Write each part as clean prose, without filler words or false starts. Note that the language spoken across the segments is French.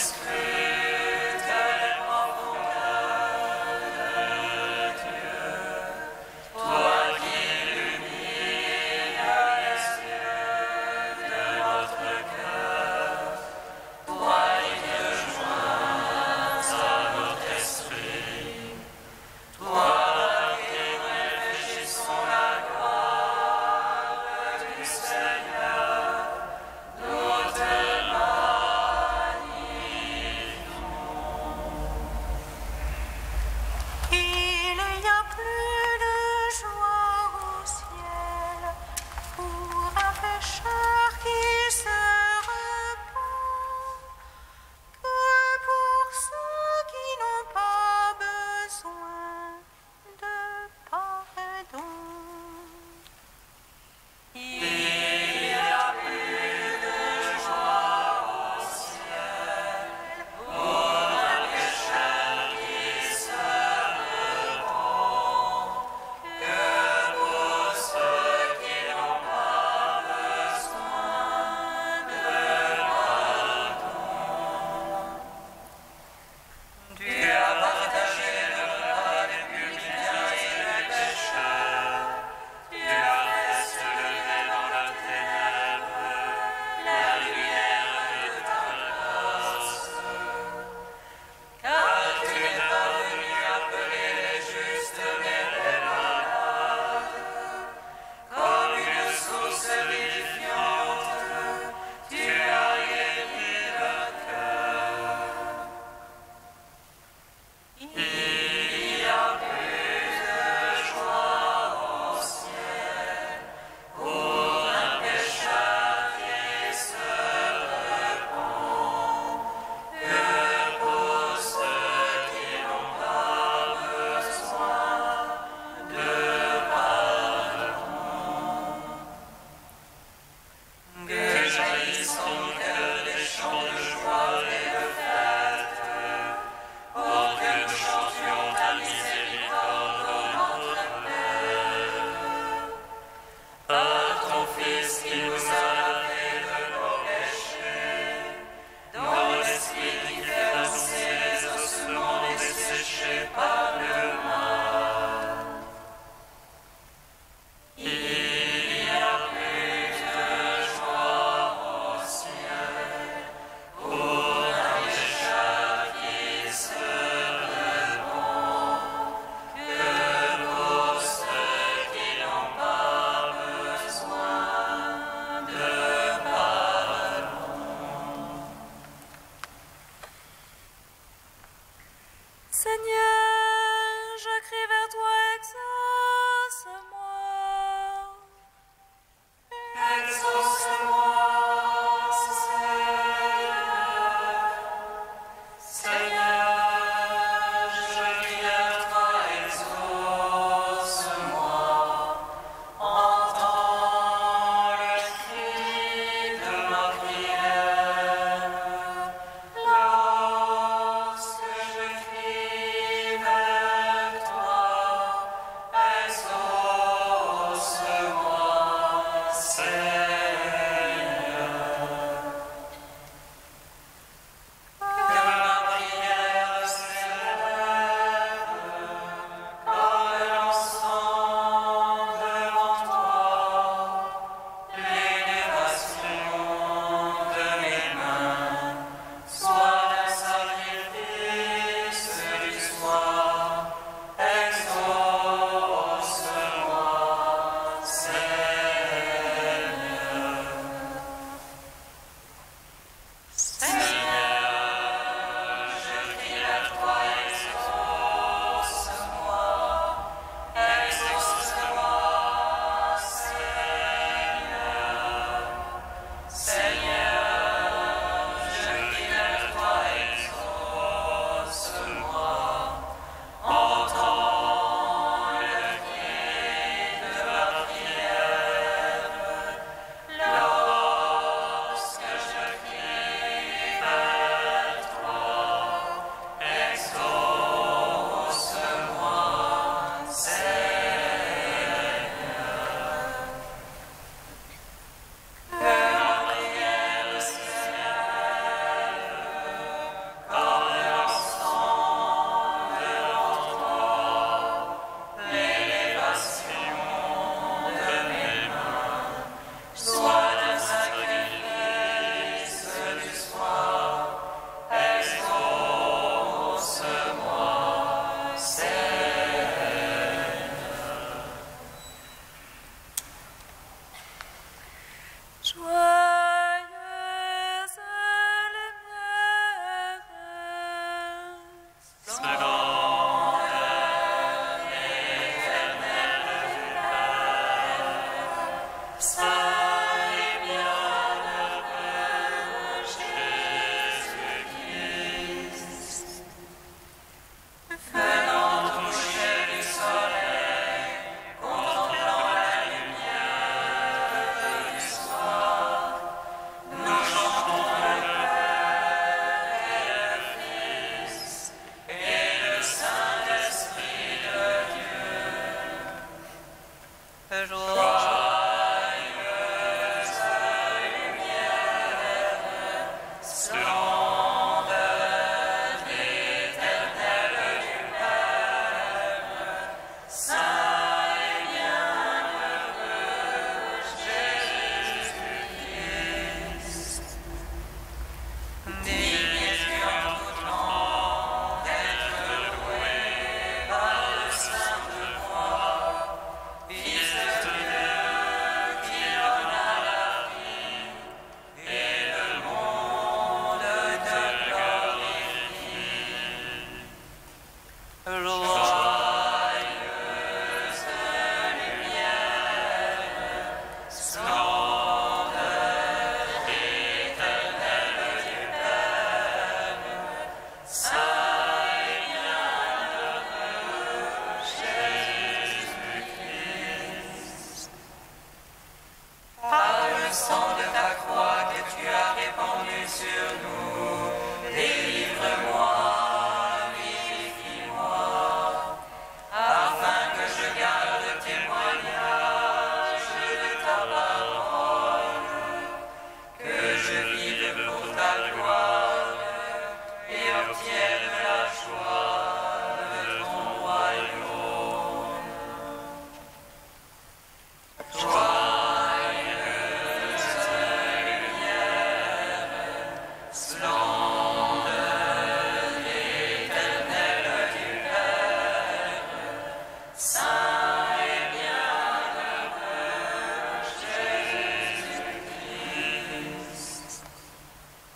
Lorsque je crie vers toi,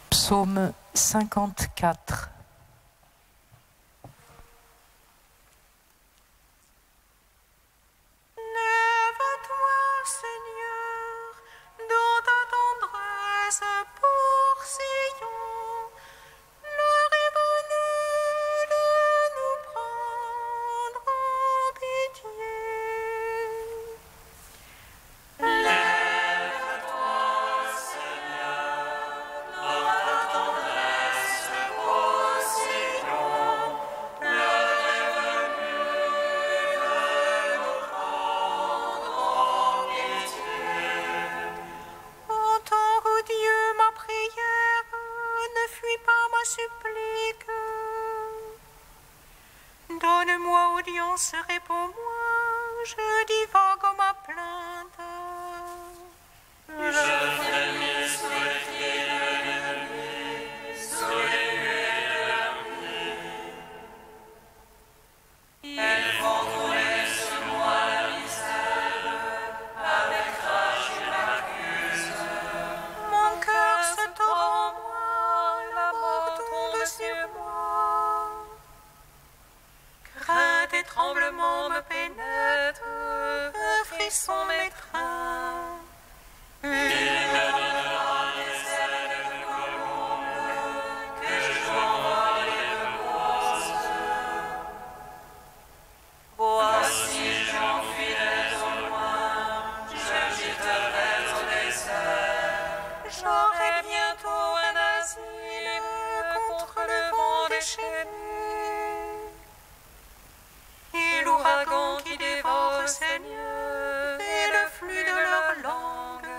Psaume 54. Donne-moi audience, réponds-moi, je divague ma plainte. Je frémis sous les cris de l'ennemi, sous les huées de l'ennemi. Ils font couler sur moi la misère, avec rage ils m'accusent. Mon cœur se tord en moi, la mort tombe sur moi. Crainte et tremblement me pénètrent, un frisson m'étreint. Il me donnera des ailes de colombe, que je dois et repose. Voici, j'enfuirai au loin, je gîterai au désert. J'aurai bientôt un asile contre le vent déchaîné. Et l'ouragan qui dévore, Seigneur, et le flux de leur langue.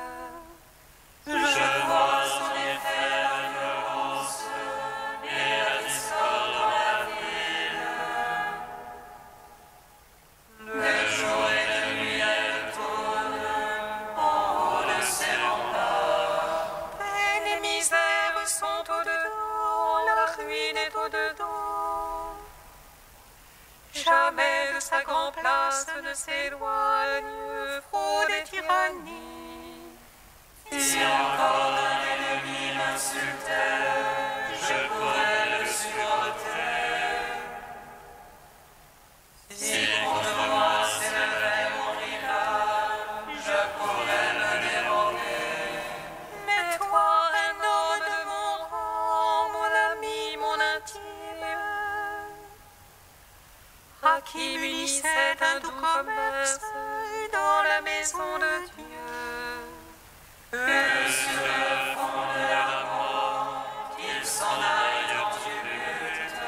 Je vois en effet la violence et la discorde dans la ville. De jour et de nuit elle tourne en haut de ses remparts. Peine et misère sont au-dedans, la ruine est au-dedans. Jamais de sa grande place ne s'éloigne, fraude et tyrannie. Si encore un ennemi m'insultait, je pourrais le supporter. Si contre moi s'élevait mon rival, je pourrais me dérober. Mais toi, un homme de mon rang, mon ami, mon intime, à qui m'unissait un doux commerce dans la maison de Dieu. Que sur le fond de la mort, qu'il s'en aille dans tumulte.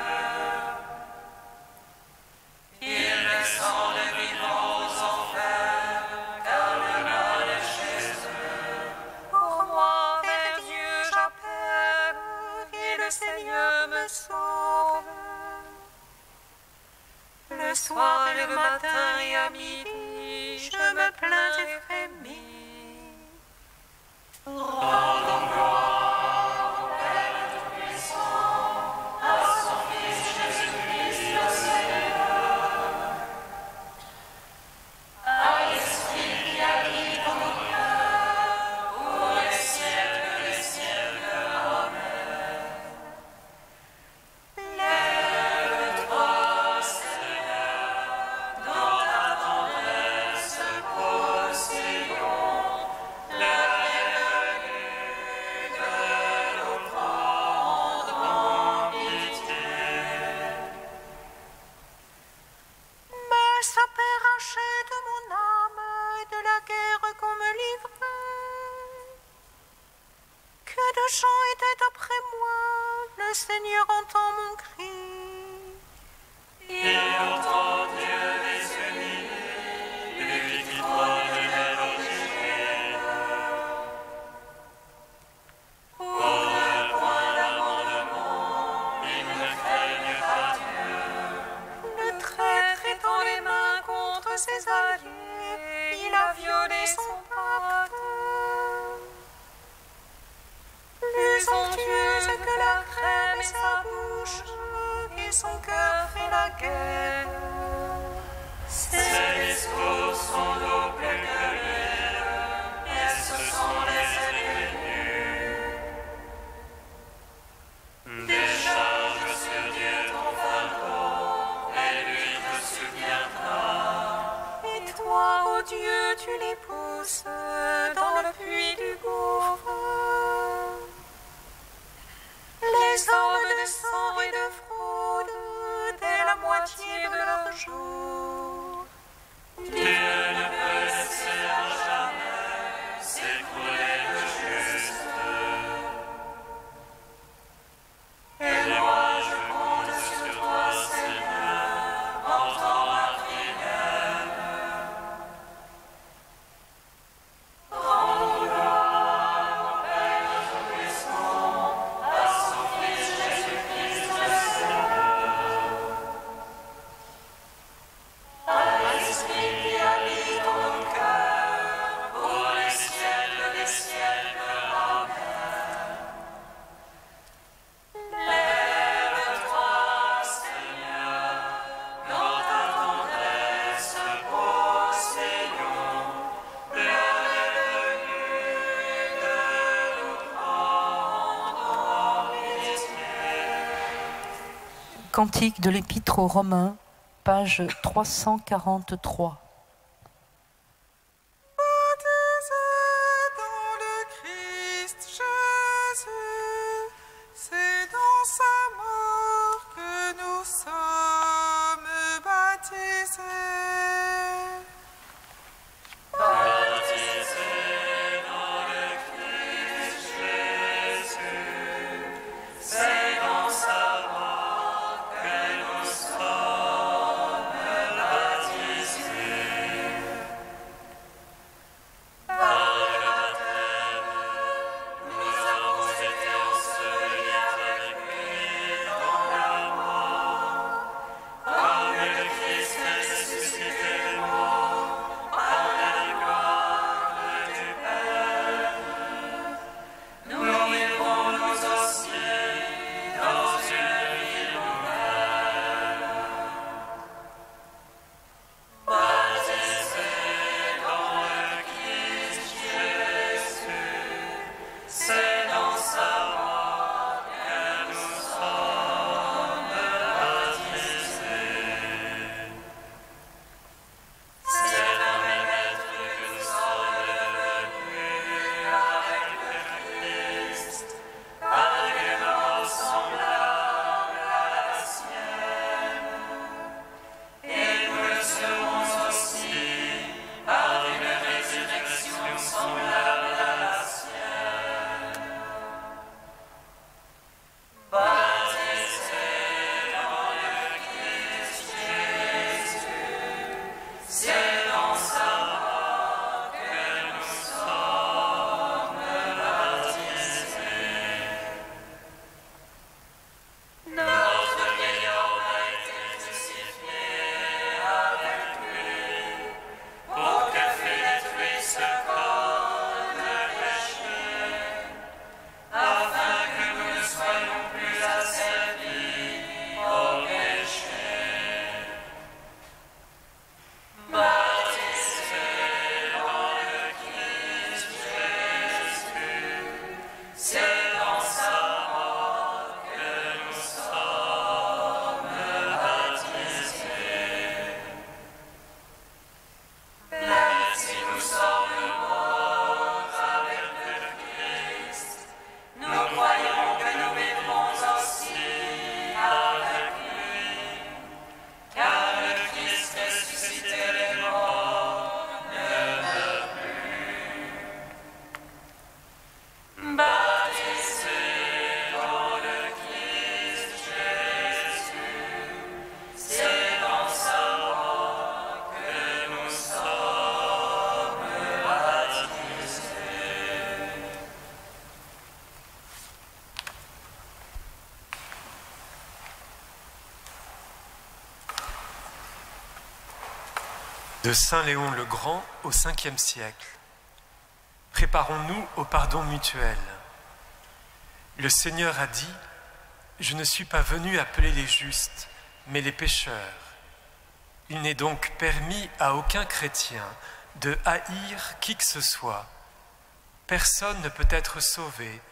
Qu'il descende vivant aux enfers, car le mal est chez eux. Pour moi, vers Dieu j'appelle, et le Seigneur me sauve. Le soir et le matin et à midi, je me plains et frémis. Rendons gloire, Père Le Seigneur entend mon cri. Il entend Dieu des unis, lui qui trône de l'origine. Pour le point d'amendement, il ne craigne pas Dieu. Le traître est dans les mains contre ses alliés, il a violé son pacte. Plus onctueuse que la crème est sa bouche, et son cœur fait la guerre. Ses discours sont doux plus que l'huile, et ce sont les épées nues. Décharge sur Dieu ton fardeau, et lui te soutiendra. Et toi, ô Dieu, tu les pousses dans le puits du gouffre. Les hommes de sang et de fraude, dès la moitié de leur jour. Dieu ne peut laisser à jamais s'écrouler le juste. Et moi je compte sur toi, Seigneur, entends ma prière. Rends gloire au Père Tout-Puissant, à son Fils Jésus-Christ le Seigneur, à l'Esprit qui habite en nos cœurs, pour les siècles des siècles. Amen. Lève-toi, Seigneur, dans ta tendresse, Sion, l'heure est venue de nous prendre en pitié. Cantique de l'Épître aux Romains, page 343. Baptisés dans le Christ Jésus, c'est dans sa mort que nous sommes baptisés. Baptisés dans le Christ Jésus, c'est dans sa mort que nous sommes baptisés. De Saint Léon le Grand au 5e siècle. Préparons-nous au pardon mutuel. Le Seigneur a dit, « Je ne suis pas venu appeler les justes, mais les pécheurs. » Il n'est donc permis à aucun chrétien de haïr qui que ce soit. Personne ne peut être sauvé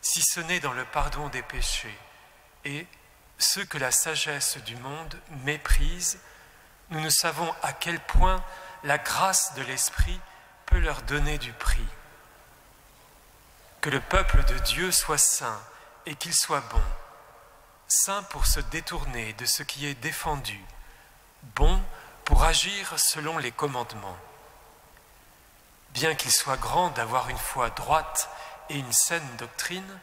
si ce n'est dans le pardon des péchés. Et ceux que la sagesse du monde méprise, nous ne savons à quel point la grâce de l'Esprit peut leur donner du prix. Que le peuple de Dieu soit saint et qu'il soit bon, saint pour se détourner de ce qui est défendu, bon pour agir selon les commandements. Bien qu'il soit grand d'avoir une foi droite et une saine doctrine,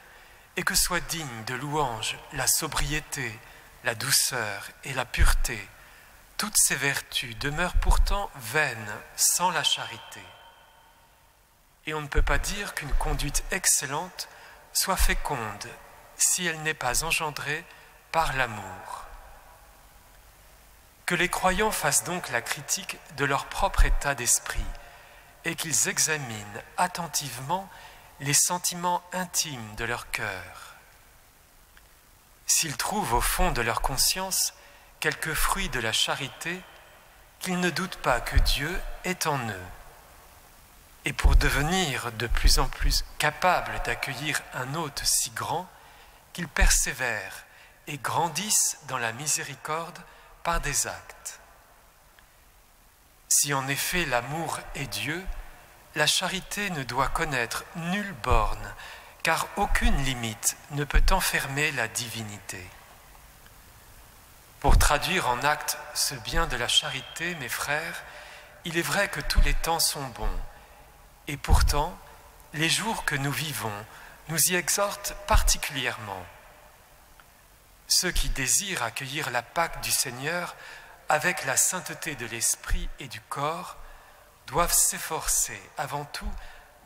et que soit digne de louange la sobriété, la douceur et la pureté, toutes ces vertus demeurent pourtant vaines sans la charité. Et on ne peut pas dire qu'une conduite excellente soit féconde si elle n'est pas engendrée par l'amour. Que les croyants fassent donc la critique de leur propre état d'esprit et qu'ils examinent attentivement les sentiments intimes de leur cœur. S'ils trouvent au fond de leur conscience quelques fruits de la charité, qu'ils ne doutent pas que Dieu est en eux. Et pour devenir de plus en plus capables d'accueillir un hôte si grand, qu'ils persévèrent et grandissent dans la miséricorde par des actes. Si en effet l'amour est Dieu, la charité ne doit connaître nulle borne, car aucune limite ne peut enfermer la divinité. Pour traduire en actes ce bien de la charité, mes frères, il est vrai que tous les temps sont bons, et pourtant, les jours que nous vivons nous y exhortent particulièrement. Ceux qui désirent accueillir la Pâque du Seigneur avec la sainteté de l'esprit et du corps doivent s'efforcer avant tout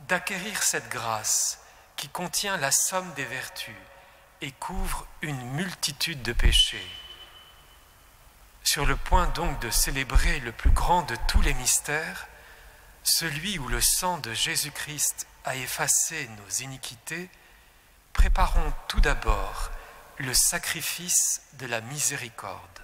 d'acquérir cette grâce qui contient la somme des vertus et couvre une multitude de péchés. Sur le point donc de célébrer le plus grand de tous les mystères, celui où le sang de Jésus-Christ a effacé nos iniquités, préparons tout d'abord le sacrifice de la miséricorde.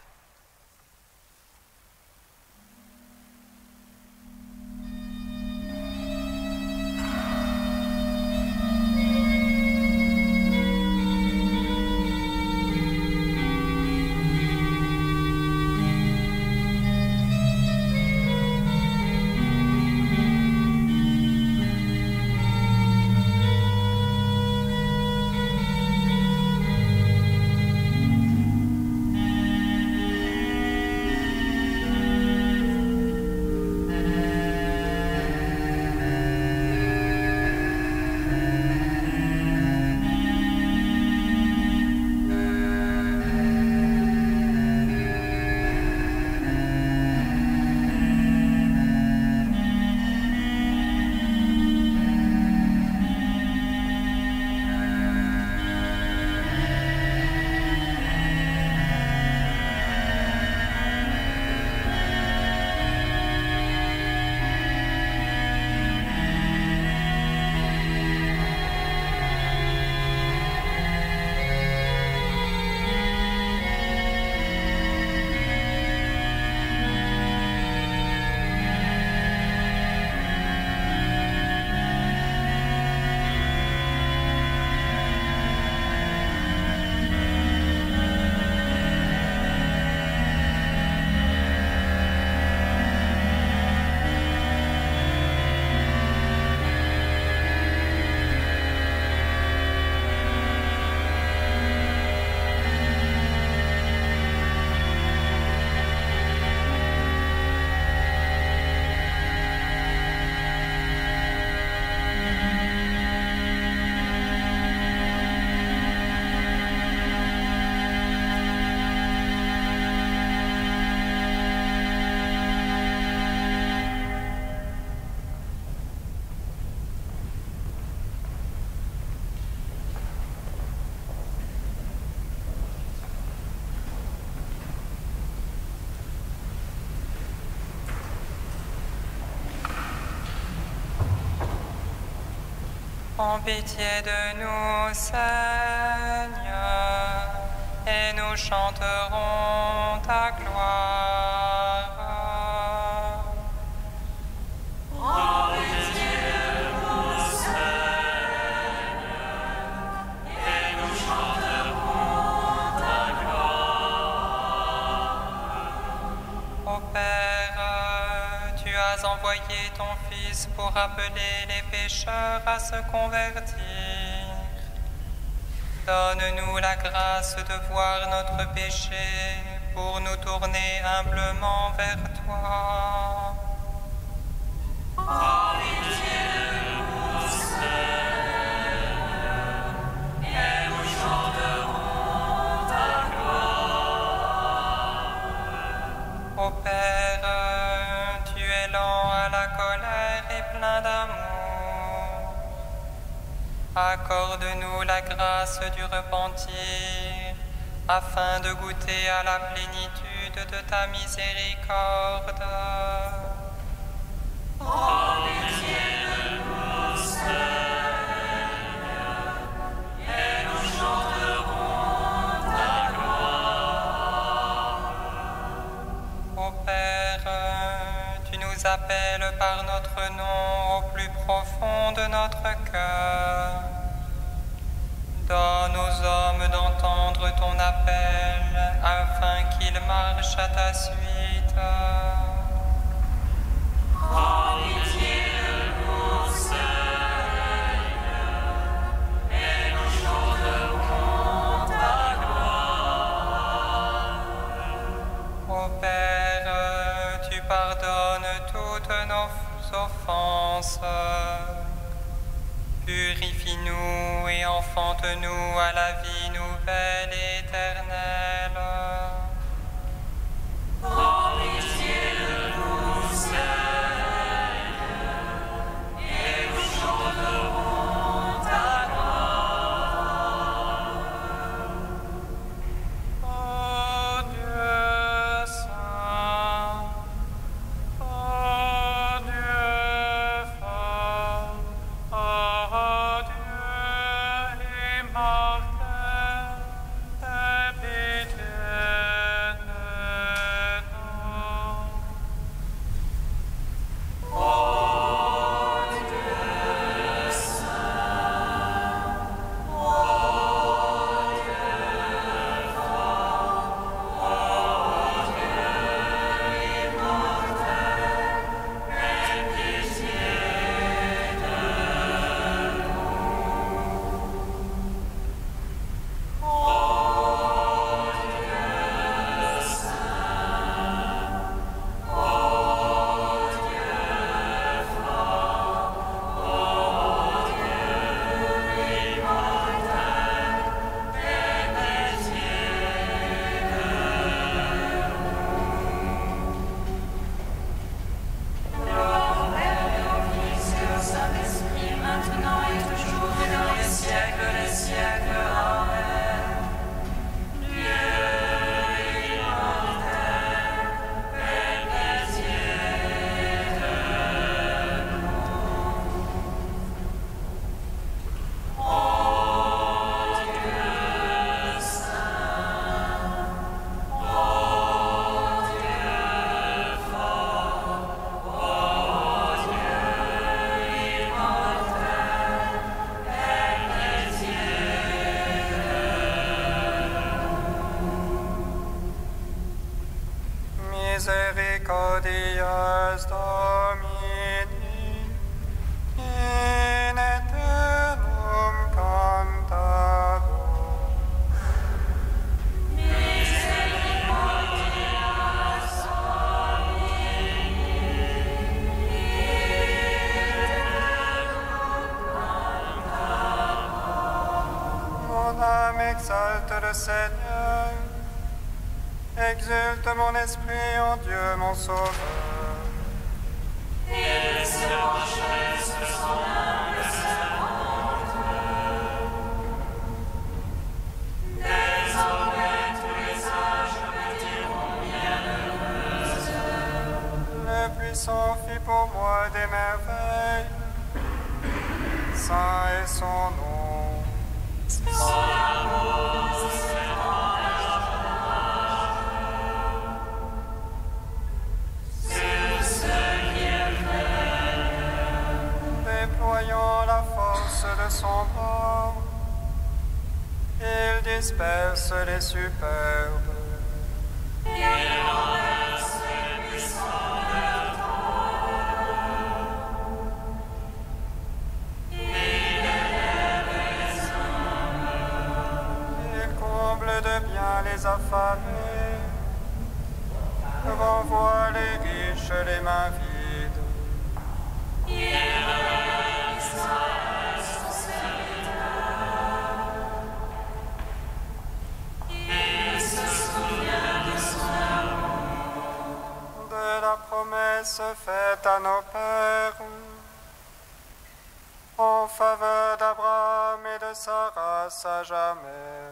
En pitié de nous, Seigneur, et nous chanterons ta gloire. En pitié de nous, Seigneur, et nous chanterons ta gloire. Ô Père, tu as envoyé ton Fils pour appeler les pécheurs à se convertir. Donne-nous la grâce de voir notre péché pour nous tourner humblement vers toi. En pitié de nous, Seigneur, et nous chanterons ta gloire. Ô Père, tu es lent à la colère et plein d'amour. Accorde-nous la grâce du repentir, afin de goûter à la plénitude de ta miséricorde. En pitié de nous, Seigneur, et nous chanterons ta gloire. Ô Père, tu nous appelles par notre nom au plus profond de notre cœur. Donne aux hommes d'entendre ton appel, afin qu'ils marchent à ta suite. En pitié de nous, Seigneur, et nous chanterons ta gloire. Ô Père, tu pardonnes toutes nos offenses. Purifie-nous et enfante-nous à la vie nouvelle et éternelle. En pitié de nous, Seigneur, et nous chanterons ta gloire. Ô Dieu saint, ô Dieu fort, ô Dieu immortel, aie pitié de nous. Misericordieus Domini, in aeternum cantabor. Mon âme exalte le Seigneur, exulte mon esprit en Dieu mon Sauveur. Et se pencherait sur son humble servante. Désormais tous les âges me diront bienheureuse. Le puissant fit pour moi des merveilles. saint est son nom. Déployant la force de son bras, il disperse les superbes. Il comble de bien les affamés, renvoie les riches les mains vides. De la promesse faite à nos pères, en faveur d'Abraham et de sa race à jamais.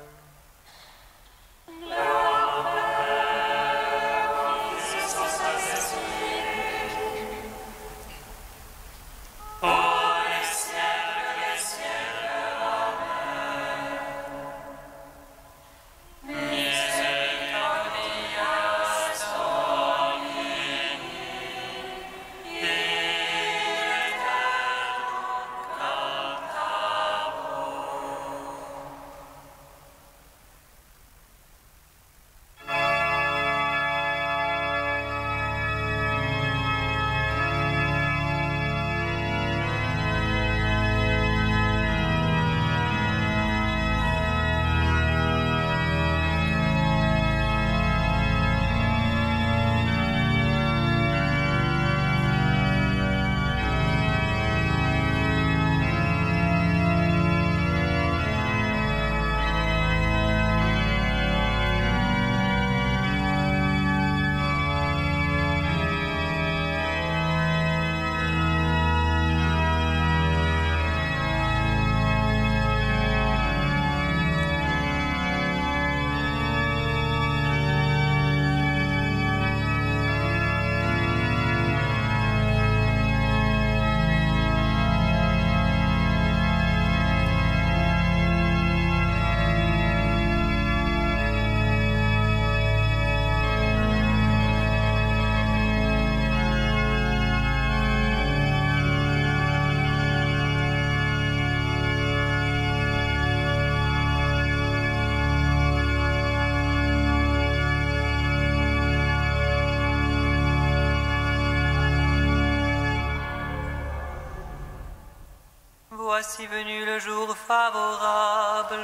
Voici venu le jour favorable.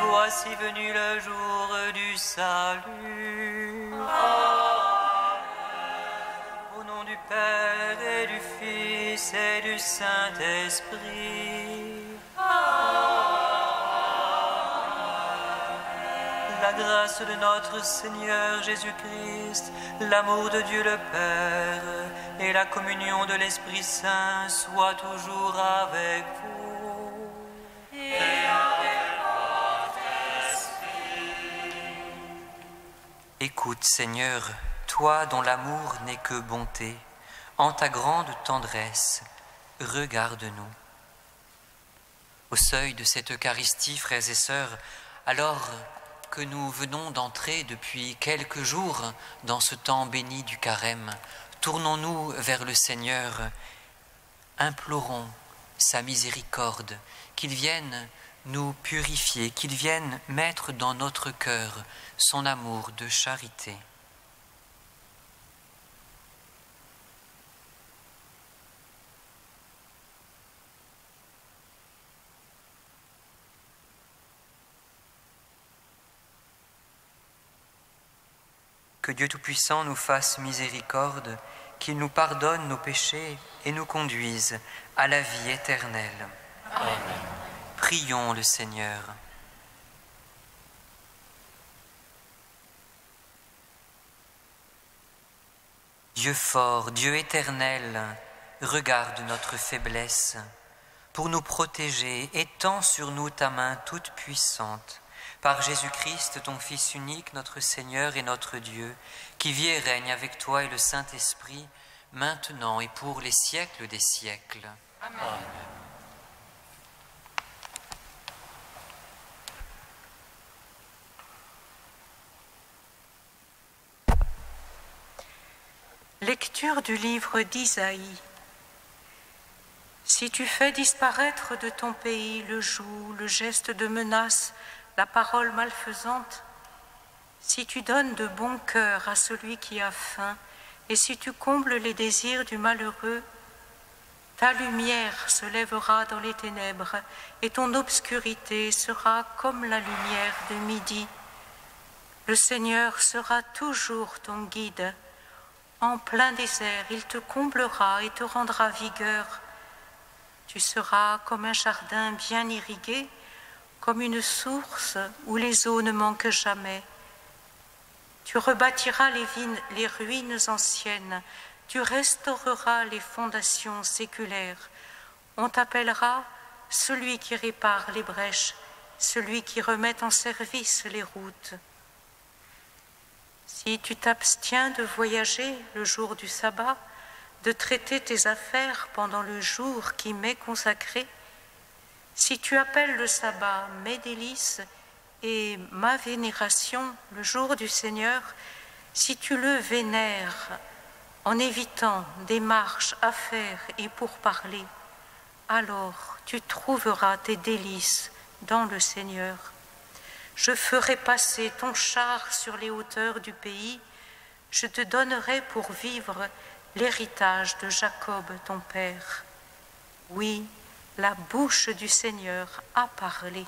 Voici venu le jour du salut. Au nom du Père et du Fils et du Saint-Esprit. La grâce de notre Seigneur Jésus-Christ, l'amour de Dieu le Père et la communion de l'Esprit Saint soient toujours avec vous. Et avec votre esprit. Écoute, Seigneur, toi dont l'amour n'est que bonté, en ta grande tendresse, regarde-nous. Au seuil de cette Eucharistie, frères et sœurs, alors que nous venons d'entrer depuis quelques jours dans ce temps béni du Carême, tournons-nous vers le Seigneur, implorons sa miséricorde, qu'il vienne nous purifier, qu'il vienne mettre dans notre cœur son amour de charité. Que Dieu Tout-Puissant nous fasse miséricorde, qu'il nous pardonne nos péchés et nous conduise à la vie éternelle. Amen. Prions le Seigneur. Dieu fort, Dieu éternel, regarde notre faiblesse. Pour nous protéger, étends sur nous ta main toute puissante. Par Jésus-Christ, ton Fils unique, notre Seigneur et notre Dieu, qui vit et règne avec toi et le Saint-Esprit, maintenant et pour les siècles des siècles. Amen. Lecture du livre d'Isaïe. Si tu fais disparaître de ton pays le joug, le geste de menace, la parole malfaisante, si tu donnes de bon cœur à celui qui a faim, et si tu combles les désirs du malheureux, ta lumière se lèvera dans les ténèbres, et ton obscurité sera comme la lumière de midi. Le Seigneur sera toujours ton guide. En plein désert, il te comblera et te rendra vigueur. Tu seras comme un jardin bien irrigué, comme une source où les eaux ne manquent jamais. Tu rebâtiras les ruines anciennes, tu restaureras les fondations séculaires. On t'appellera celui qui répare les brèches, celui qui remet en service les routes. Si tu t'abstiens de voyager le jour du sabbat, de traiter tes affaires pendant le jour qui m'est consacré, si tu appelles le sabbat mes délices et ma vénération le jour du Seigneur, si tu le vénères en évitant des marches, affaires et pourparlers, alors tu trouveras tes délices dans le Seigneur. Je ferai passer ton char sur les hauteurs du pays, je te donnerai pour vivre l'héritage de Jacob ton père. Oui, la bouche du Seigneur a parlé.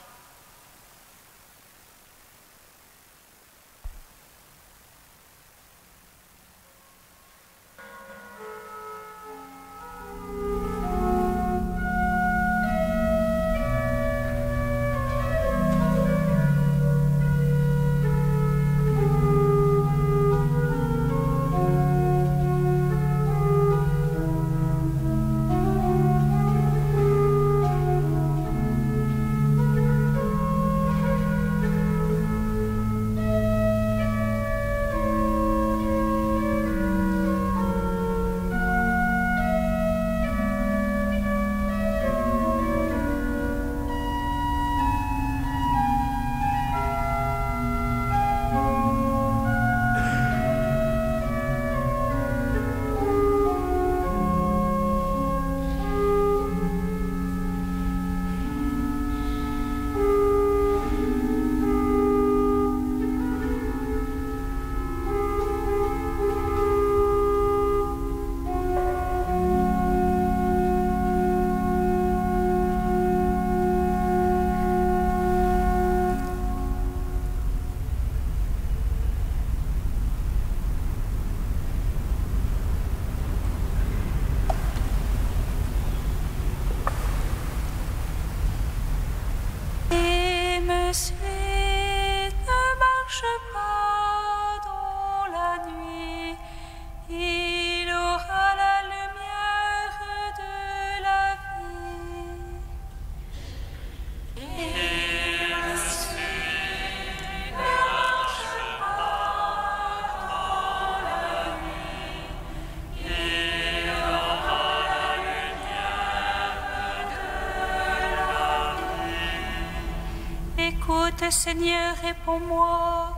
Seigneur, réponds-moi,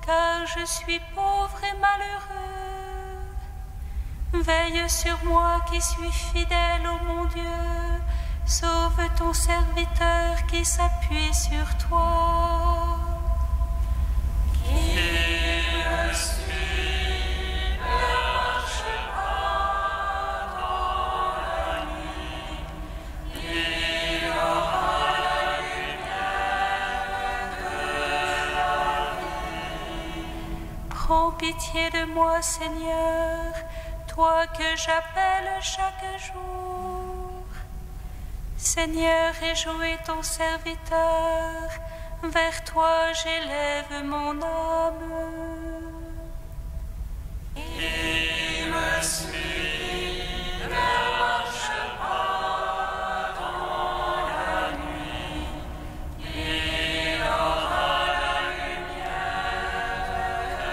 car je suis pauvre et malheureux. Veille sur moi qui suis fidèle, ô mon Dieu. Sauve ton serviteur qui s'appuie sur toi. Prends pitié de moi, Seigneur, toi que j'appelle chaque jour. Seigneur, réjouis ton serviteur, vers toi j'élève mon âme. Il me suit, ne marche pas dans la nuit, il aura la lumière de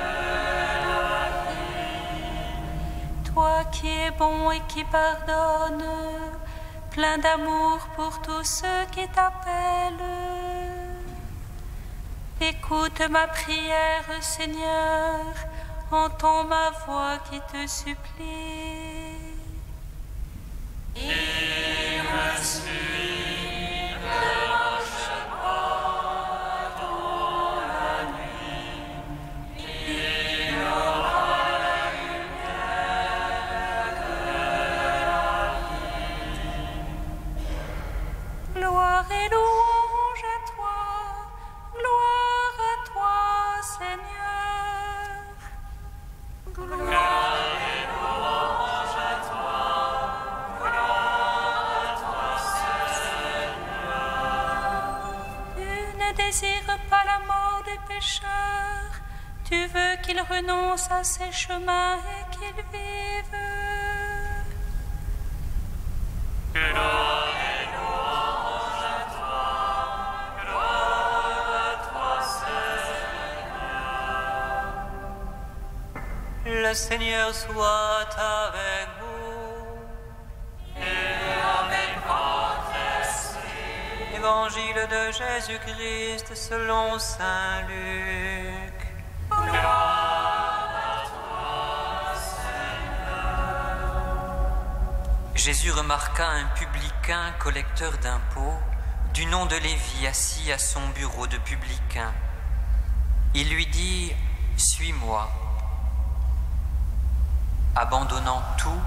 la vie. Toi qui es bon et qui pardonne, plein d'amour pour tous ceux qui t'appellent. Écoute ma prière, Seigneur, entends ma voix qui te supplie. Il me suit de roche dans la nuit, il aura la lumière de la vie. Gloire et louange à toi, gloire à toi, Seigneur. Gloire et louange à toi, gloire à toi, Seigneur. Tu ne désires pas la mort des pécheurs, tu veux qu'ils renoncent à ses chemins et qu'ils vivent. Gloire et louange à toi, gloire à toi, Seigneur. Le Seigneur soit avec vous. Et avec votre esprit. Évangile de Jésus-Christ selon saint Luc. Gloire à toi, Seigneur. Jésus remarqua un publicain collecteur d'impôts du nom de Lévi assis à son bureau de publicain. Il lui dit « Suis-moi ». Abandonnant tout,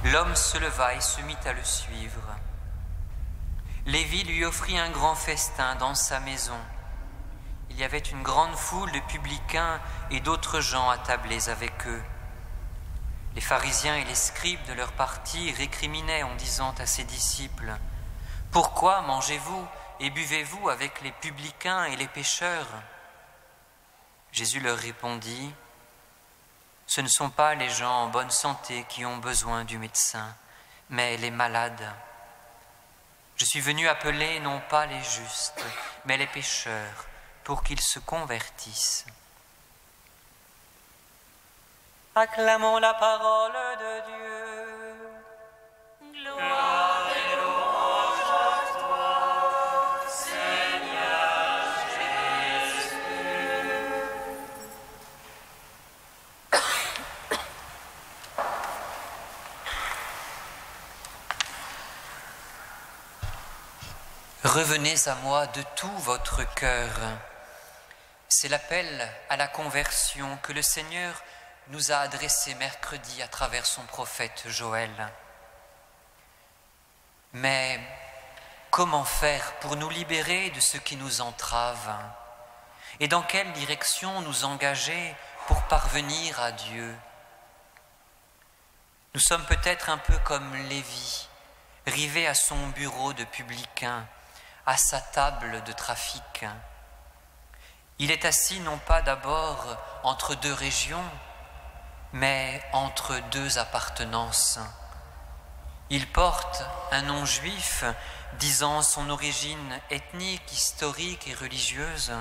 l'homme se leva et se mit à le suivre. Lévi lui offrit un grand festin dans sa maison. Il y avait une grande foule de publicains et d'autres gens attablés avec eux. Les pharisiens et les scribes de leur parti récriminaient en disant à ses disciples « Pourquoi mangez-vous et buvez-vous avec les publicains et les pécheurs ?» Jésus leur répondit « Ce ne sont pas les gens en bonne santé qui ont besoin du médecin, mais les malades. Je suis venu appeler non pas les justes, mais les pécheurs, pour qu'ils se convertissent. » Acclamons la parole de Dieu. Gloire et louange à toi, Seigneur Jésus. Revenez à moi de tout votre cœur. C'est l'appel à la conversion que le Seigneur nous a adressé mercredi à travers son prophète Joël. Mais comment faire pour nous libérer de ce qui nous entrave? Et dans quelle direction nous engager pour parvenir à Dieu? Nous sommes peut-être un peu comme Lévi, rivé à son bureau de publicain, à sa table de trafic. Il est assis non pas d'abord entre deux régions, mais entre deux appartenances. Il porte un nom juif disant son origine ethnique, historique et religieuse,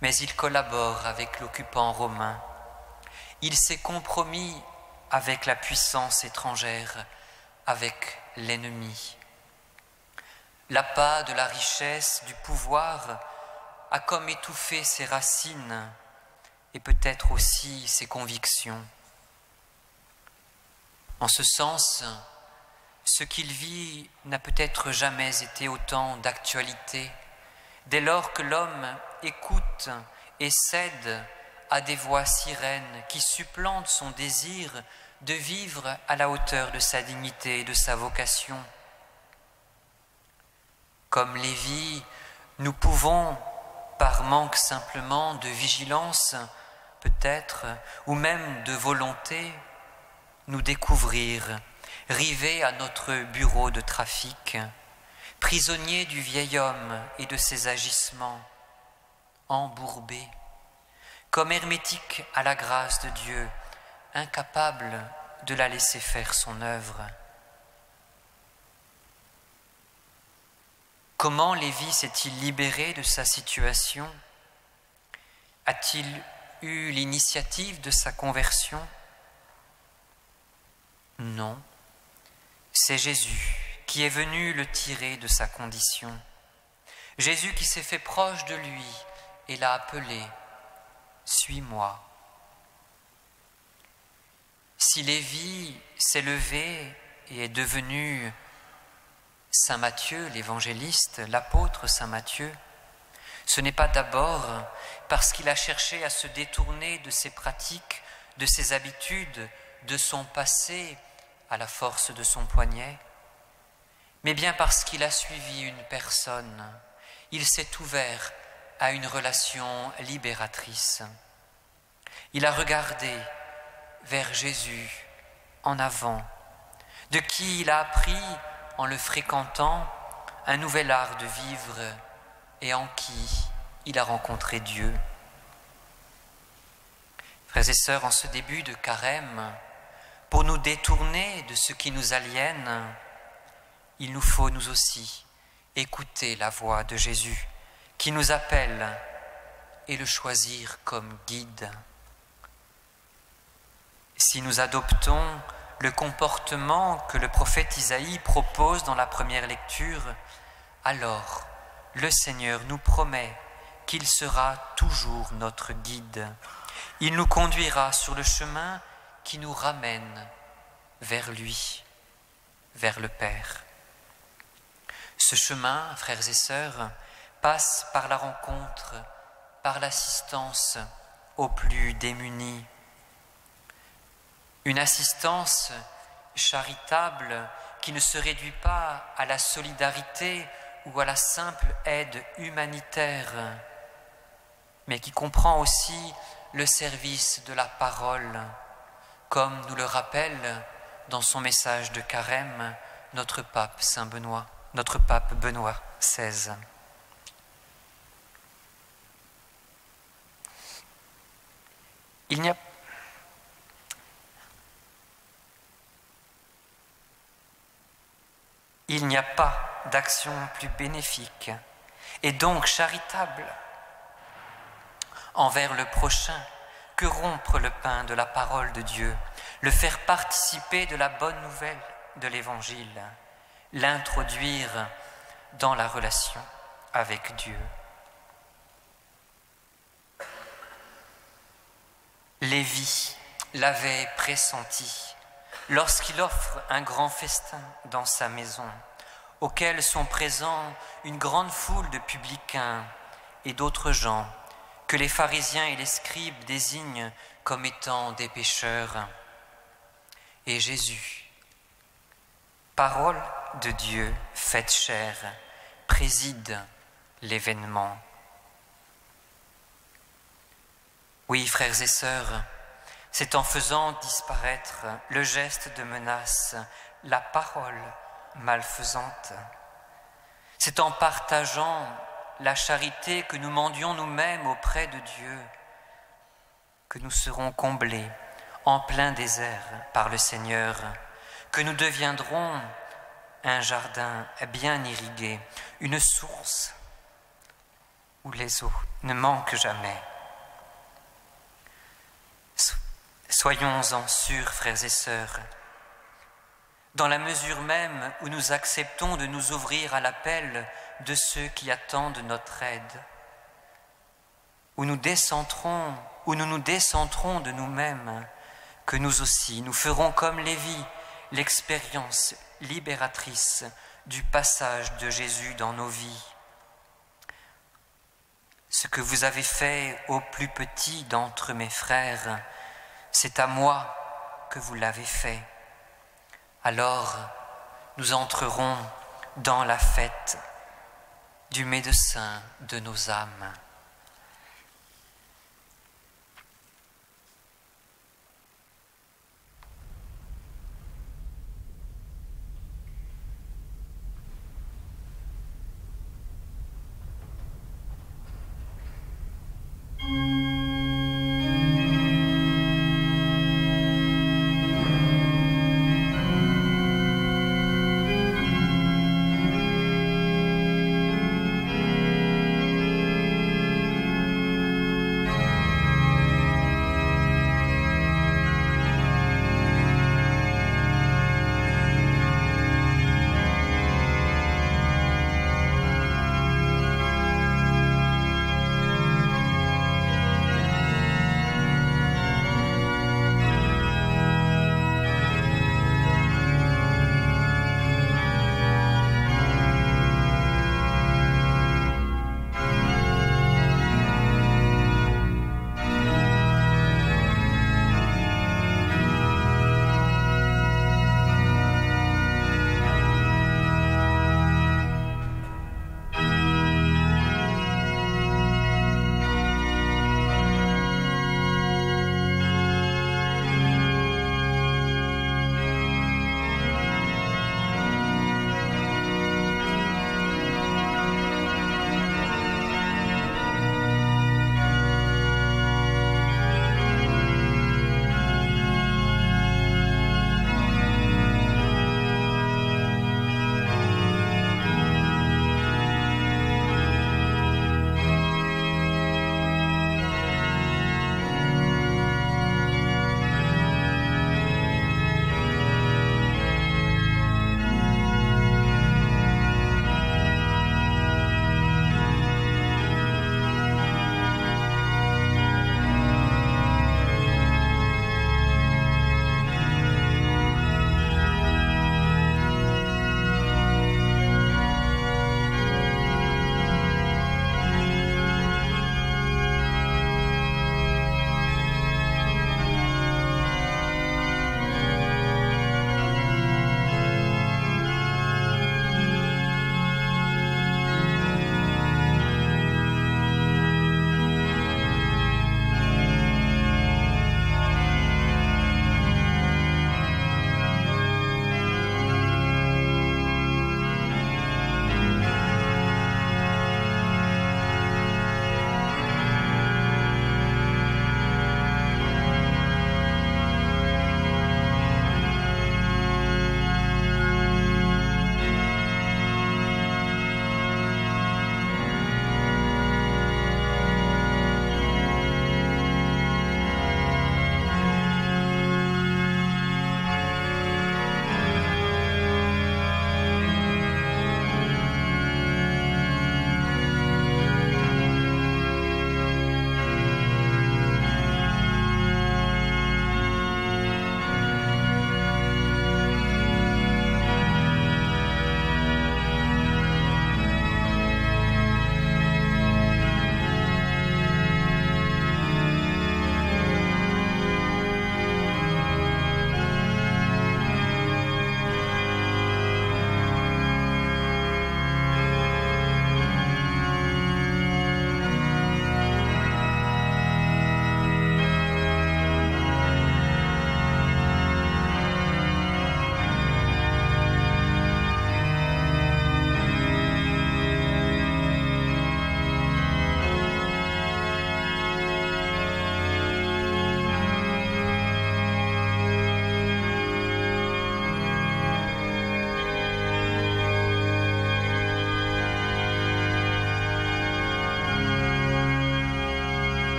mais il collabore avec l'occupant romain. Il s'est compromis avec la puissance étrangère, avec l'ennemi. L'appât de la richesse, du pouvoir a comme étouffé ses racines et peut-être aussi ses convictions. En ce sens, ce qu'il vit n'a peut-être jamais été autant d'actualité, dès lors que l'homme écoute et cède à des voix sirènes qui supplantent son désir de vivre à la hauteur de sa dignité et de sa vocation. Comme Lévi, nous pouvons, par manque simplement de vigilance, peut-être, ou même de volonté, nous découvrir, rivés à notre bureau de trafic, prisonniers du vieil homme et de ses agissements, embourbés, comme hermétiques à la grâce de Dieu, incapables de la laisser faire son œuvre. Comment Lévi s'est-il libéré de sa situation? A-t-il eu l'initiative de sa conversion? Non, c'est Jésus qui est venu le tirer de sa condition. Jésus qui s'est fait proche de lui et l'a appelé « Suis-moi ». Si Lévi s'est levé et est devenu Saint Matthieu, l'évangéliste, l'apôtre Saint Matthieu, ce n'est pas d'abord parce qu'il a cherché à se détourner de ses pratiques, de ses habitudes, de son passé à la force de son poignet, mais bien parce qu'il a suivi une personne. Il s'est ouvert à une relation libératrice. Il a regardé vers Jésus en avant, de qui il a appris, en le fréquentant, un nouvel art de vivre et en qui il a rencontré Dieu. Frères et sœurs, en ce début de carême, pour nous détourner de ce qui nous aliène, il nous faut nous aussi écouter la voix de Jésus qui nous appelle et le choisir comme guide. Si nous adoptons le comportement que le prophète Isaïe propose dans la première lecture, alors le Seigneur nous promet qu'il sera toujours notre guide. Il nous conduira sur le chemin qui nous ramène vers lui, vers le Père. Ce chemin, frères et sœurs, passe par la rencontre, par l'assistance aux plus démunis. Une assistance charitable qui ne se réduit pas à la solidarité ou à la simple aide humanitaire, mais qui comprend aussi le service de la parole, comme nous le rappelle dans son message de carême notre pape Saint Benoît, notre pape Benoît XVI. Il n'y a pas d'action plus bénéfique et donc charitable envers le prochain que rompre le pain de la parole de Dieu, le faire participer de la bonne nouvelle de l'Évangile, l'introduire dans la relation avec Dieu. Lévi l'avait pressenti lorsqu'il offre un grand festin dans sa maison, auquel sont présents une grande foule de publicains et d'autres gens que les pharisiens et les scribes désignent comme étant des pécheurs. Et Jésus, parole de Dieu faite chair, préside l'événement. Oui, frères et sœurs, c'est en faisant disparaître le geste de menace, la parole malfaisante. C'est en partageant la charité que nous mendions nous-mêmes auprès de Dieu que nous serons comblés en plein désert par le Seigneur, que nous deviendrons un jardin bien irrigué, une source où les eaux ne manquent jamais. Soyons-en sûrs, frères et sœurs, dans la mesure même où nous acceptons de nous ouvrir à l'appel de ceux qui attendent notre aide, où nous nous décentrons de nous-mêmes, que nous aussi, nous ferons comme Lévi l'expérience libératrice du passage de Jésus dans nos vies. Ce que vous avez fait au plus petit d'entre mes frères, c'est à moi que vous l'avez fait. Alors, nous entrerons dans la fête du médecin de nos âmes.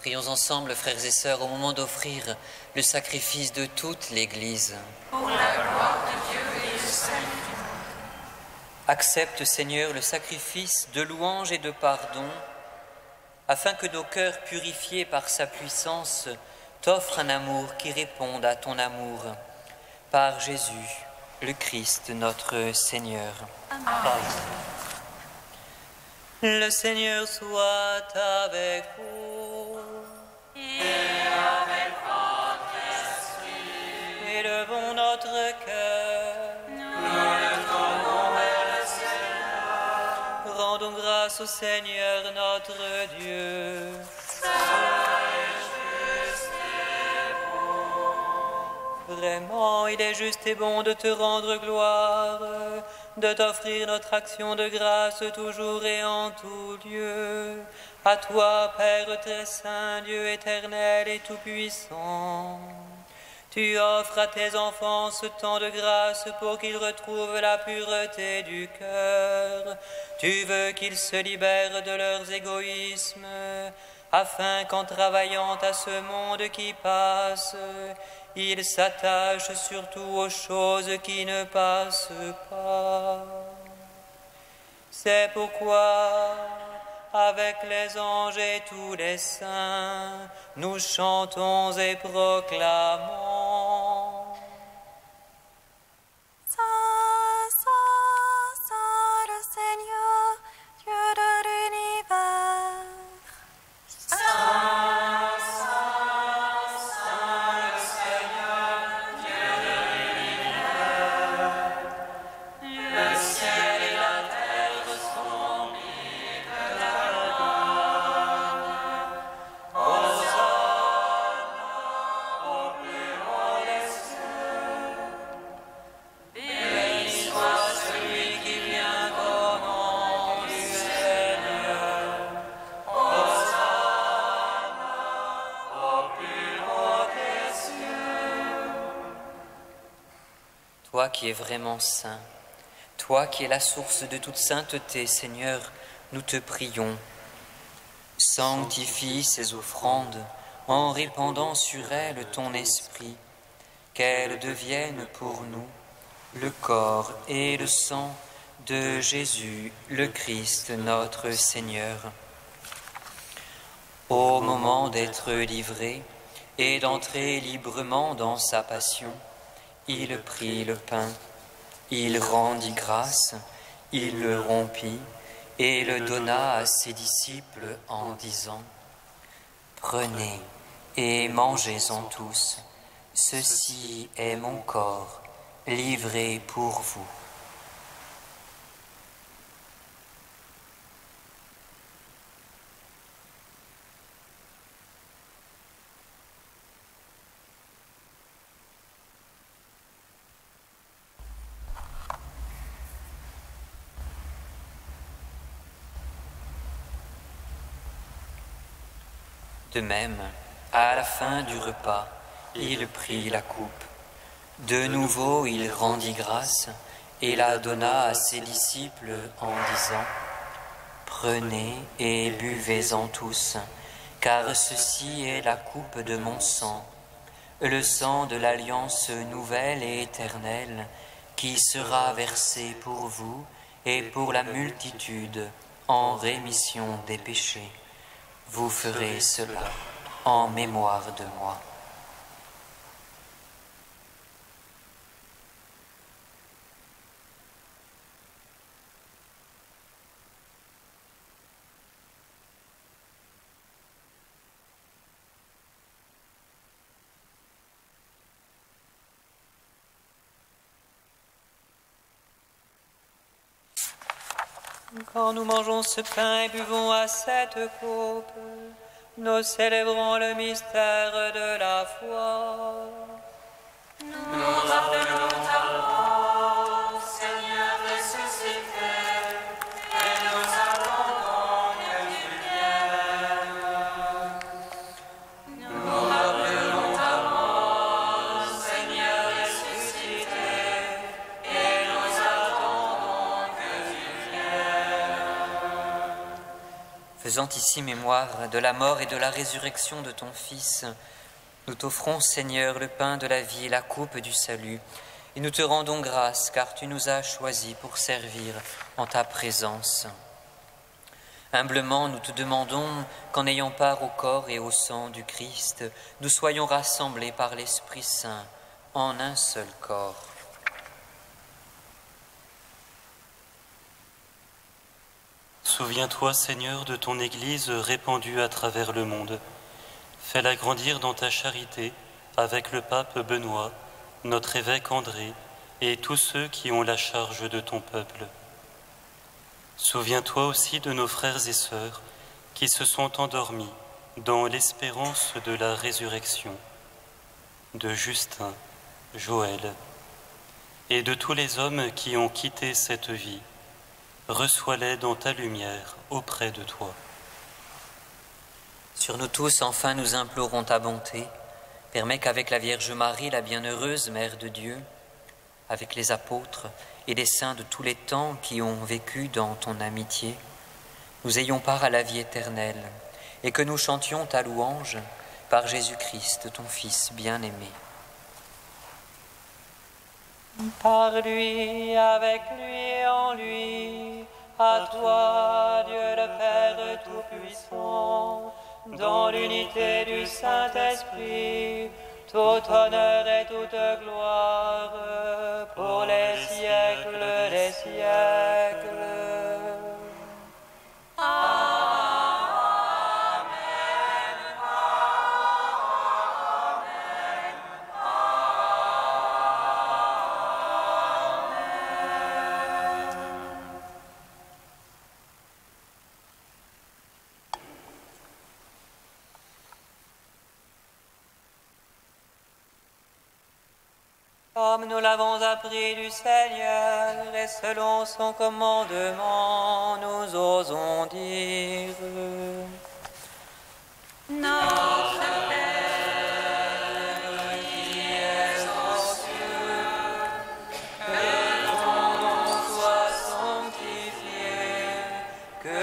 Prions ensemble, frères et sœurs, au moment d'offrir le sacrifice de toute l'Église. Pour la gloire de Dieu et le salut. Accepte, Seigneur, le sacrifice de louange et de pardon, afin que nos cœurs purifiés par sa puissance t'offrent un amour qui réponde à ton amour. Par Jésus, le Christ, notre Seigneur. Amen. Le Seigneur soit avec vous. Et avec votre esprit. Élevons notre cœur. Nous le tournons vers le Seigneur. Rendons grâce au Seigneur notre Dieu. Vraiment, il est juste et bon de te rendre gloire, de t'offrir notre action de grâce toujours et en tout lieu. À toi, Père très saint, Dieu éternel et tout-puissant. Tu offres à tes enfants ce temps de grâce pour qu'ils retrouvent la pureté du cœur. Tu veux qu'ils se libèrent de leurs égoïsmes, afin qu'en travaillant à ce monde qui passe, ils s'attachent surtout aux choses qui ne passent pas. C'est pourquoi, avec les anges et tous les saints, nous chantons et proclamons. Saint, Saint, Saint le Seigneur, Dieu de l'univers. Toi qui es vraiment saint, toi qui es la source de toute sainteté, Seigneur, nous te prions. Sanctifie ces offrandes en répandant sur elles ton esprit, qu'elles deviennent pour nous le corps et le sang de Jésus, le Christ, notre Seigneur. Au moment d'être livré et d'entrer librement dans sa passion, il prit le pain, il rendit grâce, il le rompit et le donna à ses disciples en disant : « Prenez et mangez-en tous, ceci est mon corps, livré pour vous. » De même, à la fin du repas, il prit la coupe. De nouveau, il rendit grâce et la donna à ses disciples en disant : « Prenez et buvez-en tous, car ceci est la coupe de mon sang, le sang de l'alliance nouvelle et éternelle, qui sera versé pour vous et pour la multitude en rémission des péchés. Vous ferez cela en mémoire de moi. » Quand nous mangeons ce pain et buvons à cette coupe, nous célébrons le mystère de la foi. Nous rappelons ta mort, Seigneur ressuscité, et nous attendons que tu viennes. Nous rappelons ta mort, Seigneur ressuscité, et nous attendons que tu viennes. Faisant ici mémoire de la mort et de la résurrection de ton Fils, nous t'offrons, Seigneur, le pain de la vie et la coupe du salut, et nous te rendons grâce, car tu nous as choisis pour servir en ta présence. Humblement, nous te demandons qu'en ayant part au corps et au sang du Christ, nous soyons rassemblés par l'Esprit Saint en un seul corps. Souviens-toi, Seigneur, de ton Église répandue à travers le monde. Fais-la grandir dans ta charité avec le pape Benoît, notre évêque André et tous ceux qui ont la charge de ton peuple. Souviens-toi aussi de nos frères et sœurs qui se sont endormis dans l'espérance de la résurrection, de Justin, Joël et de tous les hommes qui ont quitté cette vie. Reçois-les dans ta lumière auprès de toi. Sur nous tous, enfin, nous implorons ta bonté. Permets qu'avec la Vierge Marie, la bienheureuse Mère de Dieu, avec les apôtres et les saints de tous les temps qui ont vécu dans ton amitié, nous ayons part à la vie éternelle et que nous chantions ta louange par Jésus-Christ, ton Fils bien-aimé. Par lui, avec lui et en lui, à toi, Dieu le Père Tout-Puissant, dans l'unité du Saint-Esprit, tout honneur et toute gloire, pour les siècles des siècles. Comme nous l'avons appris du Seigneur, et selon son commandement, nous osons dire: Notre Père, qui es aux cieux, que ton nom soit sanctifié, que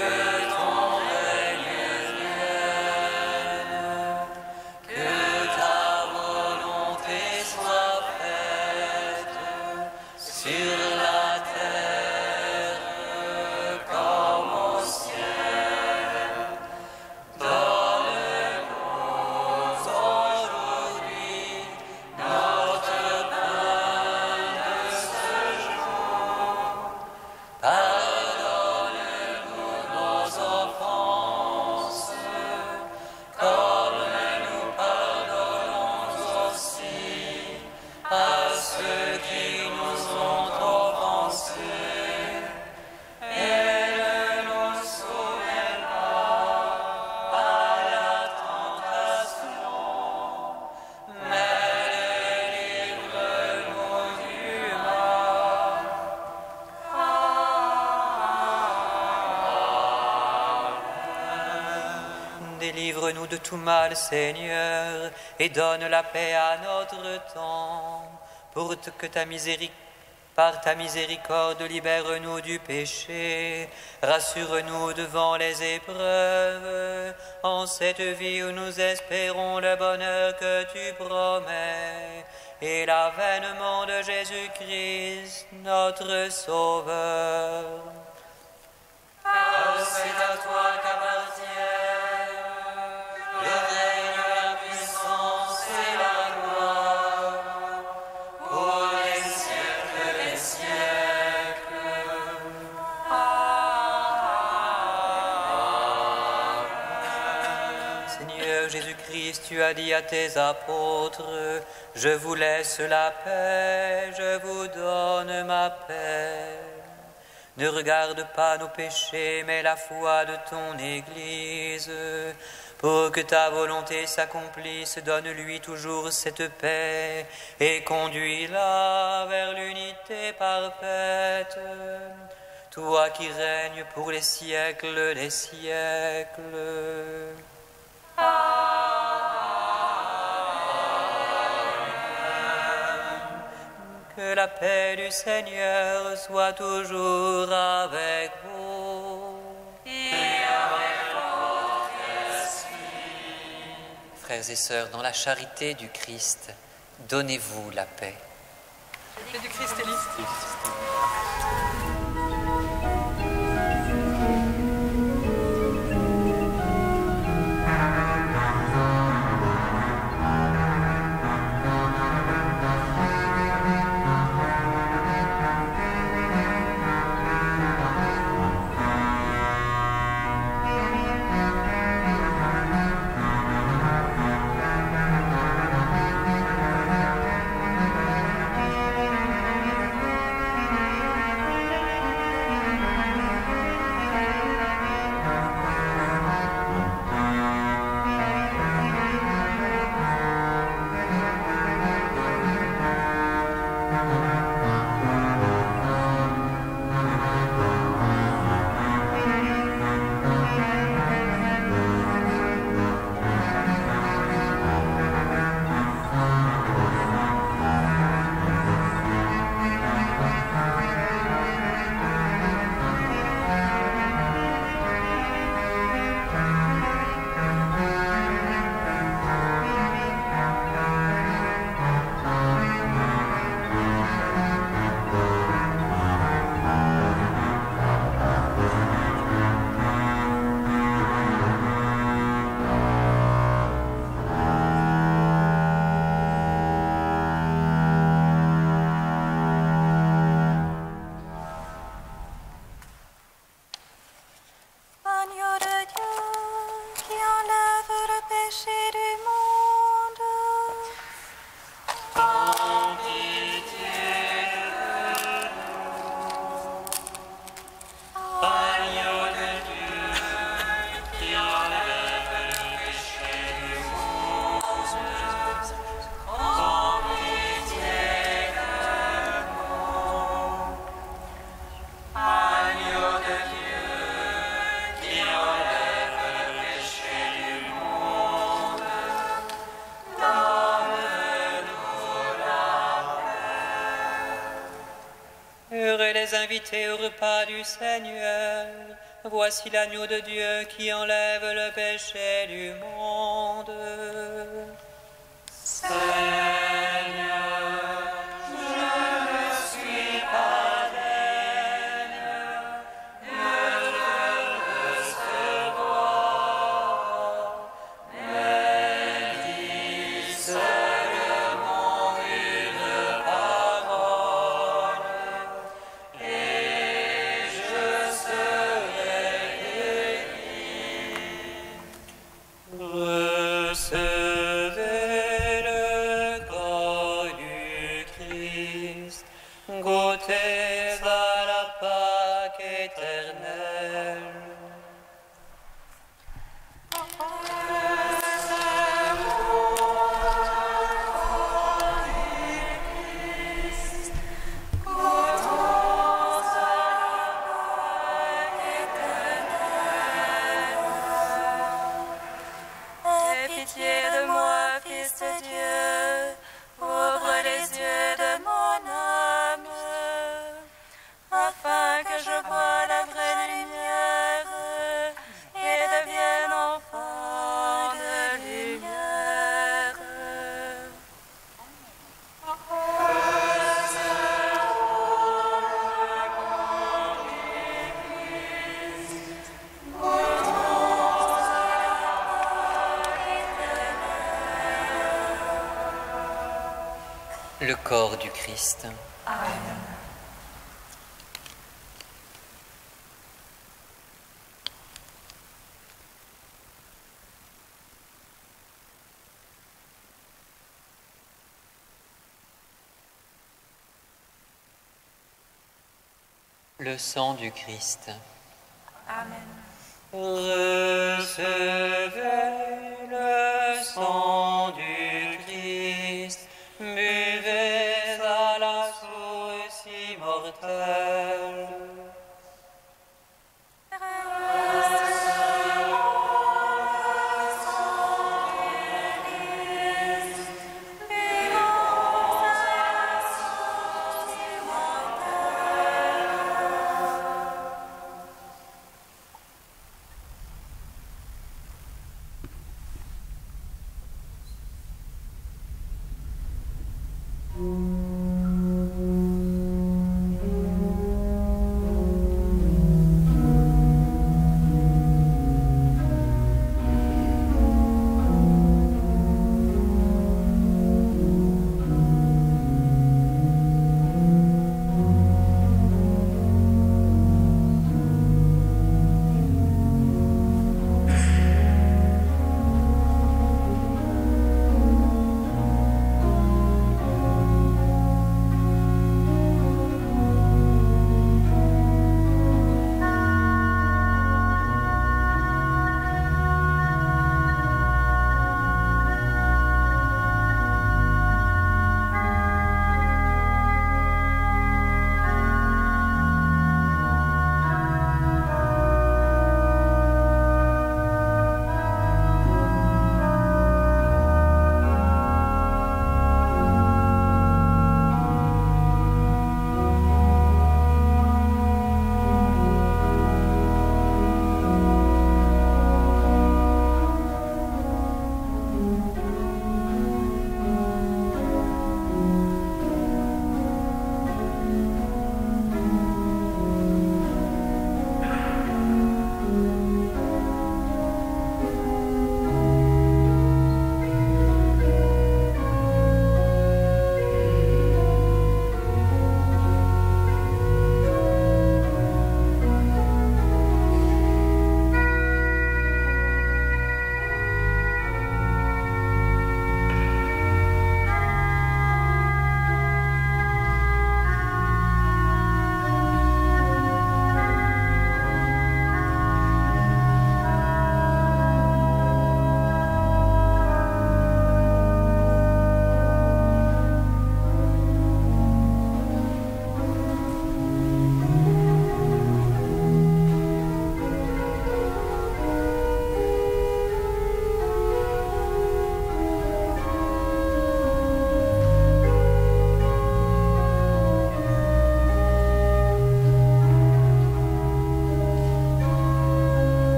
ton règne vienne, que ta volonté soit sur la terre comme au ciel. Donne-nous aujourd'hui notre pain de ce jour. Pardonne-nous nos offenses, comme nous pardonnons aussi à ceux qui nous ont offensés, et ne nous soumets pas à la tentation, mais délivre-nous du mal. Délivre-nous de tout mal, Seigneur, et donne la paix à notre temps, pour que par ta miséricorde, libère-nous du péché, rassure-nous devant les épreuves, en cette vie où nous espérons le bonheur que tu promets, et l'avènement de Jésus-Christ, notre Sauveur. Car c'est à toi qu'appartiennent le règne, la puissance et la gloire, pour les siècles des siècles. Seigneur Jésus-Christ, tu as dit à tes apôtres: je vous laisse la paix, je vous donne ma paix. Ne regarde pas nos péchés, mais la foi de ton Église. Pour que ta volonté s'accomplisse, donne-lui toujours cette paix et conduis-la vers l'unité parfaite. Toi qui règnes pour les siècles des siècles. Que la paix du Seigneur soit toujours avec vous. Et avec toi. frères et sœurs, dans la charité du Christ, donnez-vous la paix. Et du christélisme. Agneau de Dieu qui enlève le péché du monde. En pitié de nous. Agneau de Dieu qui enlève le péché du monde. En pitié de nous. Agneau de Dieu qui enlève le péché du monde. Heureux les invités au repas du Seigneur. Voici l'agneau de Dieu qui enlève le péché du monde. Seigneur, je ne suis pas digne de te recevoir, mais dis seulement une parole, et je serai guéri. Recevez le corps du Christ, goûtez à la Pâque éternelle. Aie pitié de moi, Fils de Dieu, ouvre les yeux de mon âme, afin que je voie la vraie lumière et devienne enfant de lumière. Le corps du Christ. Le sang du Christ. Recevez le sang du Christ, buvez à la source immortelle.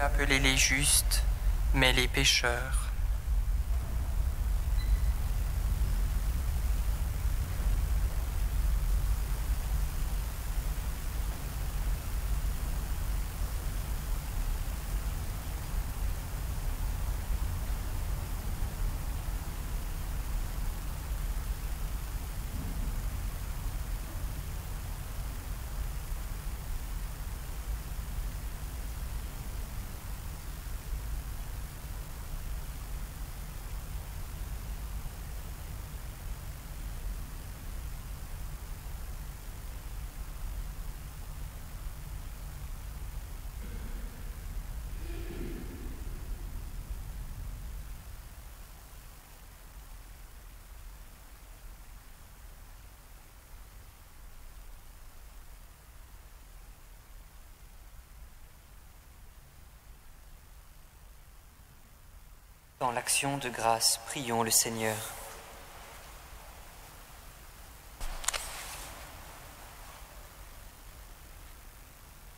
appeler les justes, mais les pécheurs. Dans l'action de grâce, prions le Seigneur.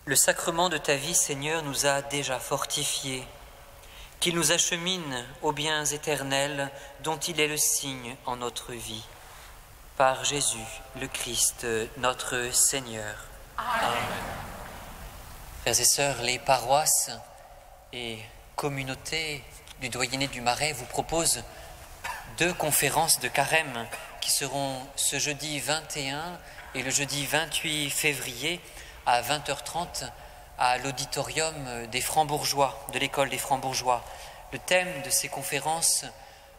Le sacrement de ta vie, Seigneur, nous a déjà fortifiés, qu'il nous achemine aux biens éternels dont il est le signe en notre vie. Par Jésus, le Christ, notre Seigneur. Amen. Frères et sœurs, les paroisses et communautés du doyenné du Marais vous proposent 2 conférences de carême qui seront ce jeudi 21 et le jeudi 28 février à 20h30 à l'auditorium des Francs-Bourgeois, de l'école des Francs-Bourgeois. Le thème de ces conférences,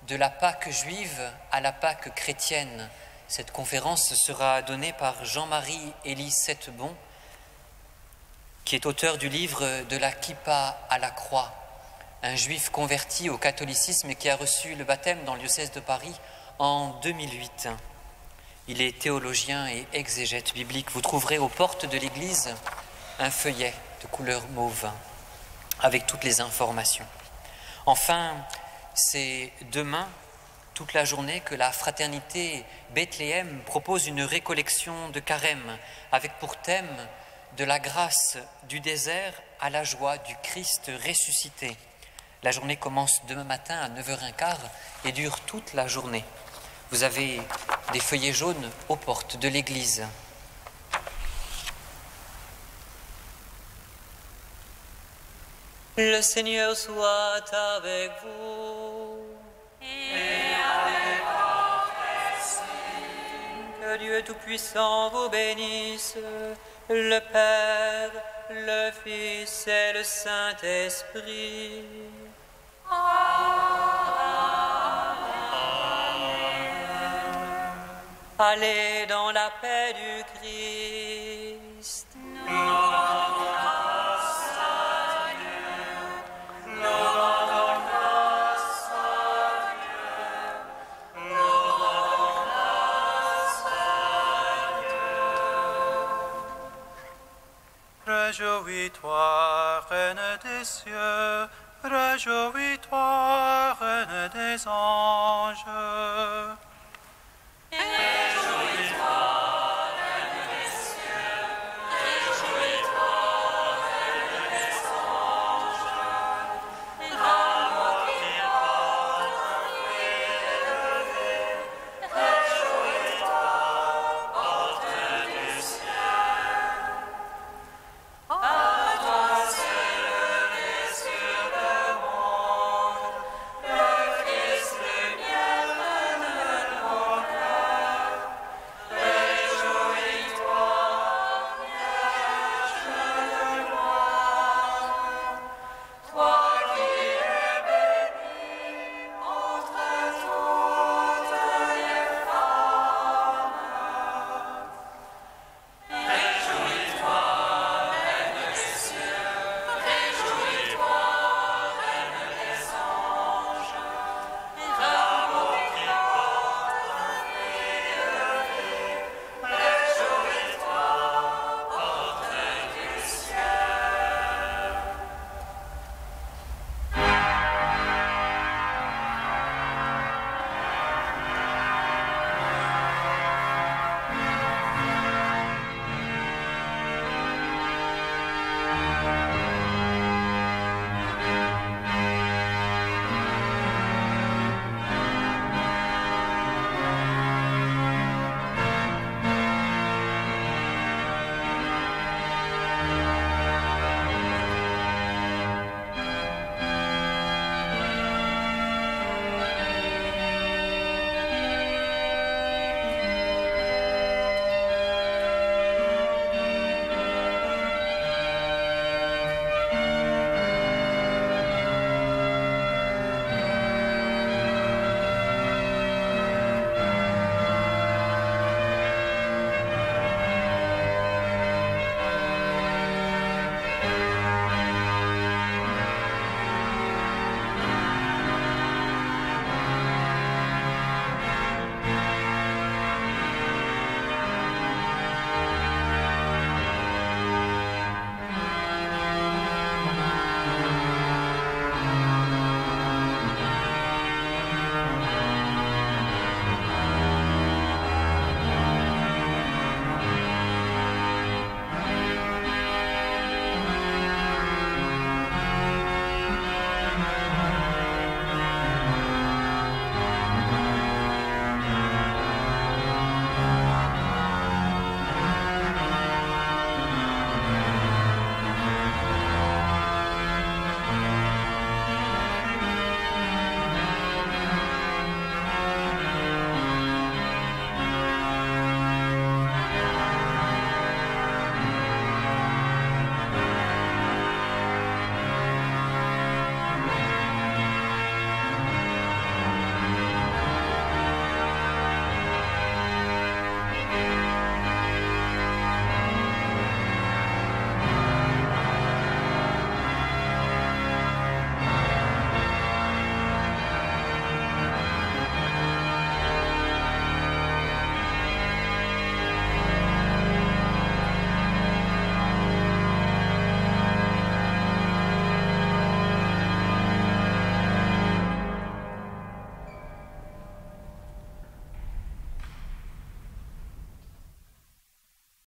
de la Pâque juive à la Pâque chrétienne. Cette conférence sera donnée par Jean-Marie Élie Settebon, qui est auteur du livre De la Kippa à la croix, un juif converti au catholicisme qui a reçu le baptême dans le diocèse de Paris en 2008. Il est théologien et exégète biblique. Vous trouverez aux portes de l'église un feuillet de couleur mauve avec toutes les informations. Enfin, c'est demain, toute la journée, que la fraternité Bethléem propose une récollection de carême avec pour thème de la grâce du désert à la joie du Christ ressuscité. La journée commence demain matin à 9h15 et dure toute la journée. Vous avez des feuillets jaunes aux portes de l'église. Le Seigneur soit avec vous. Et avec votre esprit. Que Dieu Tout-Puissant vous bénisse, le Père, le Fils et le Saint-Esprit. Allez dans la paix du Christ. Nous rendons grâce à Dieu. Nous rendons grâce à Dieu. Nous rendons grâce à Dieu. Réjouis-toi, Reine des cieux, réjouis-toi, Reine des anges.